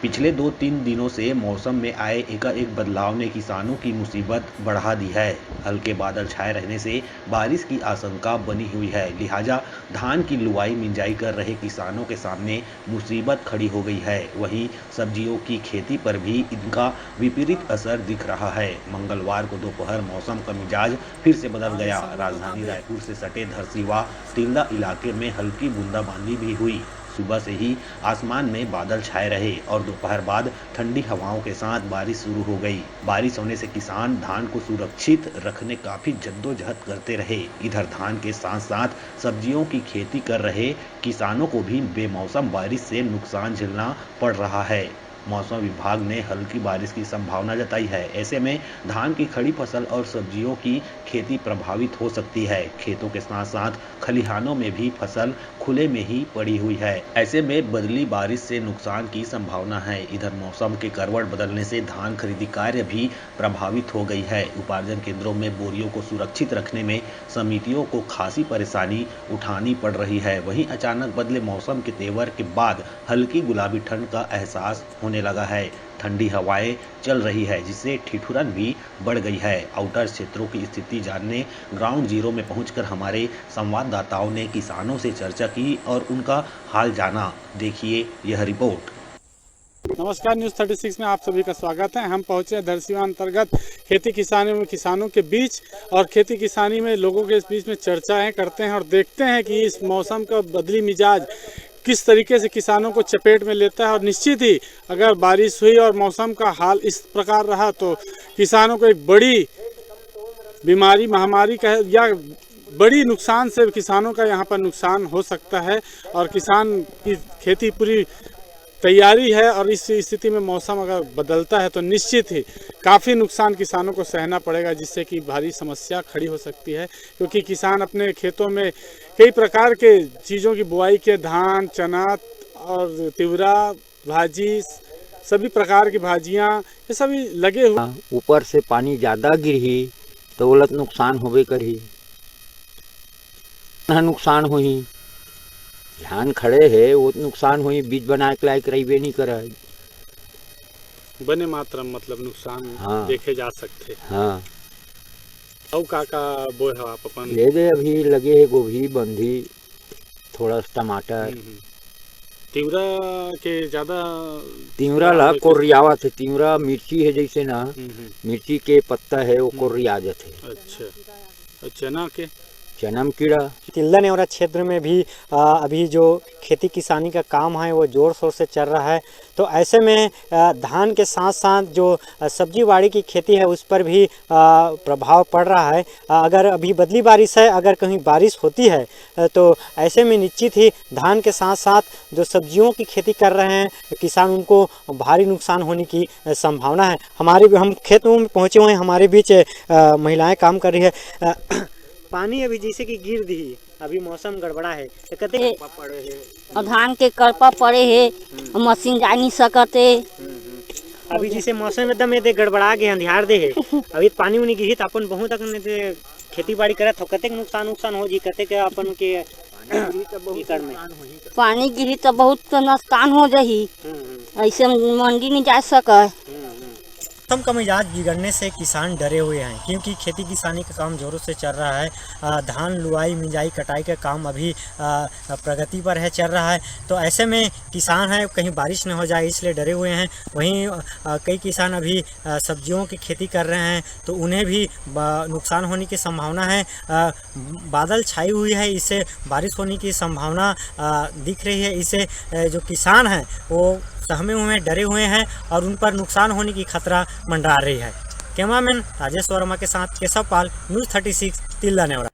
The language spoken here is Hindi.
पिछले 2-3 दिनों से मौसम में आए एकाएक बदलाव ने किसानों की मुसीबत बढ़ा दी है। हल्के बादल छाए रहने से बारिश की आशंका बनी हुई है, लिहाजा धान की लुआई मिंजाई कर रहे किसानों के सामने मुसीबत खड़ी हो गई है। वहीं सब्जियों की खेती पर भी इनका विपरीत असर दिख रहा है। मंगलवार को दोपहर मौसम का मिजाज फिर से बदल गया। राजधानी रायपुर से सटे धरसीवा तिल्दा इलाके में हल्की बूंदाबांदी भी हुई। सुबह से ही आसमान में बादल छाए रहे और दोपहर बाद ठंडी हवाओं के साथ बारिश शुरू हो गई। बारिश होने से किसान धान को सुरक्षित रखने काफी जद्दोजहद करते रहे। इधर धान के साथ साथ सब्जियों की खेती कर रहे किसानों को भी बेमौसम बारिश से नुकसान झेलना पड़ रहा है। मौसम विभाग ने हल्की बारिश की संभावना जताई है। ऐसे में धान की खड़ी फसल और सब्जियों की खेती प्रभावित हो सकती है। खेतों के साथ साथ खलिहानों में भी फसल खुले में ही पड़ी हुई है। ऐसे में बदली बारिश से नुकसान की संभावना है। इधर मौसम के करवट बदलने से धान खरीदी कार्य भी प्रभावित हो गई है। उपार्जन केंद्रों में बोरियों को सुरक्षित रखने में समितियों को खासी परेशानी उठानी पड़ रही है। वहीं अचानक बदले मौसम के तेवर के बाद हल्की गुलाबी ठंड का एहसास होने लगा है। ठंडी हवाएं चल रही है, जिससे ठिठुरन भी बढ़ गई है। आउटर क्षेत्रों की स्थिति जानने ग्राउंड जीरो में पहुंचकर हमारे संवाददाताओं ने किसानों से चर्चा की और उनका हाल जाना। देखिए यह रिपोर्ट। नमस्कार, न्यूज़ 36 में आप सभी का स्वागत है। हम पहुंचे धरसीवा अंतर्गत खेती किसानी में किसानों के बीच और खेती किसानी में लोगों के बीच में चर्चाएं करते हैं और देखते हैं कि इस मौसम का बदली मिजाज किस तरीके से किसानों को चपेट में लेता है। और निश्चित ही अगर बारिश हुई और मौसम का हाल इस प्रकार रहा तो किसानों को एक बड़ी बीमारी महामारी का या बड़ी नुकसान से किसानों का यहाँ पर नुकसान हो सकता है। और किसान की खेती पूरी तैयारी है और इस स्थिति में मौसम अगर बदलता है तो निश्चित ही काफ़ी नुकसान किसानों को सहना पड़ेगा, जिससे कि भारी समस्या खड़ी हो सकती है। क्योंकि किसान अपने खेतों में कई प्रकार के चीज़ों की बुआई के धान, चना और तिवरा, भाजी, सभी प्रकार की भाजियाँ ये सभी लगे हुए। ऊपर से पानी ज़्यादा गिरही तो गलत नुकसान होबे करही, नुकसान होही। धान खड़े है वो नुकसान हुई, बीज बनाए के लायक रही नहीं करे। बने मातरम मतलब नुकसान हाँ। देखे जा सकते। हाँ, और का बोए हो आप अपन? ले दे अभी लगे है गोभी, बंधी, थोड़ा टमाटर। तिवरा के ज्यादा तिवरा ला कोरियावा थे। तिवरा मिर्ची है जैसे ना, मिर्ची के पत्ता है वो कोरिया जाते। अच्छा, चना के चना में कीड़ा। तिल्दा नेवरा क्षेत्र में भी अभी जो खेती किसानी का काम है वो ज़ोर शोर से चल रहा है। तो ऐसे में धान के साथ साथ जो सब्जी बाड़ी की खेती है उस पर भी प्रभाव पड़ रहा है। अगर अभी बदली बारिश है, अगर कहीं बारिश होती है तो ऐसे में निश्चित ही धान के साथ साथ जो सब्जियों की खेती कर रहे हैं किसान, उनको भारी नुकसान होने की संभावना है। हम खेतों में पहुँचे हुए हैं, हमारे बीच महिलाएँ काम कर रही है। पानी अभी जैसे कि गिर दी, अभी मौसम गड़बड़ा है तो कहते पड़े है और धान के करपा पड़े है, मशीन जा नहीं सकते। अभी जैसे मौसम एकदम गड़बड़ा के अंधियार दे है। अभी पानी उनी गिरी तो अपन बहुत खेती बाड़ी करत हो, कतेक नुकसान हो जी, कतेक अपन के एकड़ में पानी गिरी तो बहुत नुकसान हो जाही। ऐसे मंडी नहीं जा सका। मौसम का मिजाज बिगड़ने से किसान डरे हुए हैं, क्योंकि खेती किसानी का काम जोरों से चल रहा है। धान लुआई मिंजाई कटाई का काम अभी प्रगति पर है, चल रहा है। तो ऐसे में किसान है कहीं बारिश न हो जाए इसलिए डरे हुए हैं। वहीं कई किसान अभी सब्जियों की खेती कर रहे हैं तो उन्हें भी नुकसान होने की संभावना है। बादल छाई हुई है, इससे बारिश होने की संभावना दिख रही है। इससे जो किसान हैं वो सहमे हुए डरे हुए हैं और उन पर नुकसान होने की खतरा मंडरा रही है। कैमरामैन राजेश वर्मा के साथ केशव पाल, न्यूज़ 36 तिल्दा नेवरा।